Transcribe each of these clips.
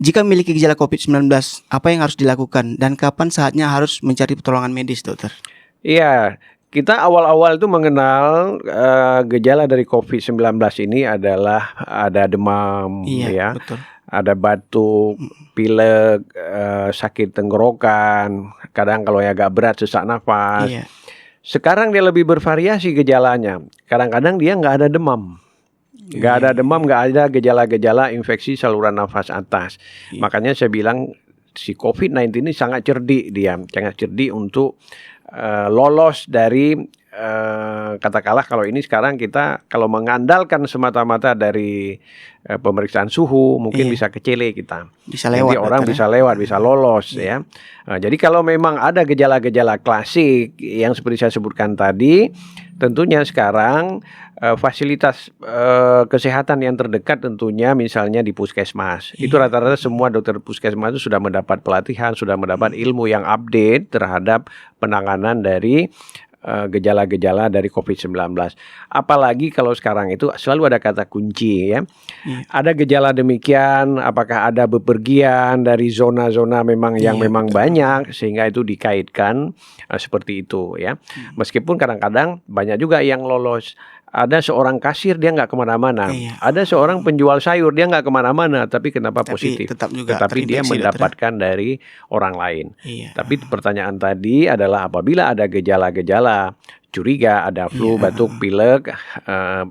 Jika memiliki gejala COVID-19, apa yang harus dilakukan dan kapan saatnya harus mencari pertolongan medis, dokter? Iya, kita awal-awal itu mengenal gejala dari COVID-19 ini adalah ada demam, Iya, ya, betul. ada batuk, pilek, sakit tenggorokan, kadang kalau yang agak berat sesak nafas. Iya. Sekarang dia lebih bervariasi gejalanya. Kadang-kadang dia nggak ada demam. Nggak ada demam, nggak ada gejala-gejala infeksi saluran nafas atas. Makanya saya bilang si COVID-19 ini sangat cerdik dia, sangat cerdik untuk lolos dari katakanlah kalau ini sekarang kita kalau mengandalkan semata-mata dari pemeriksaan suhu mungkin bisa kecele kita. Bisa lewat. Jadi orang bisa lewat, bisa lolos ya. Jadi kalau memang ada gejala-gejala klasik yang seperti saya sebutkan tadi, tentunya sekarang fasilitas kesehatan yang terdekat tentunya misalnya di puskesmas. Itu rata-rata semua dokter puskesmas itu sudah mendapat pelatihan, sudah mendapat ilmu yang update terhadap penanganan dari gejala-gejala dari COVID-19. Apalagi kalau sekarang itu selalu ada kata kunci ya. Ada gejala demikian, apakah ada bepergian dari zona-zona memang yang memang banyak sehingga itu dikaitkan seperti itu ya. Meskipun kadang-kadang banyak juga yang lolos. Ada seorang kasir dia nggak kemana-mana. Ada seorang penjual sayur dia nggak kemana-mana, tapi kenapa positif? Tetapi dia mendapatkan dari orang lain. Tapi pertanyaan tadi adalah apabila ada gejala-gejala curiga, ada flu, batuk, pilek,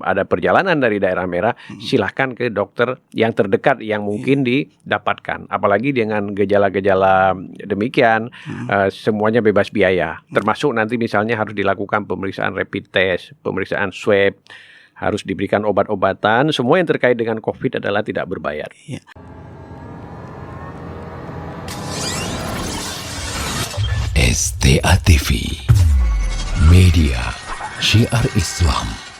ada perjalanan dari daerah merah, silahkan ke dokter yang terdekat yang mungkin didapatkan. Apalagi dengan gejala-gejala demikian, semuanya bebas biaya. Termasuk nanti misalnya harus dilakukan pemeriksaan rapid test, pemeriksaan swab, harus diberikan obat-obatan. Semua yang terkait dengan COVID adalah tidak berbayar. STA TV Media Syiar Islam.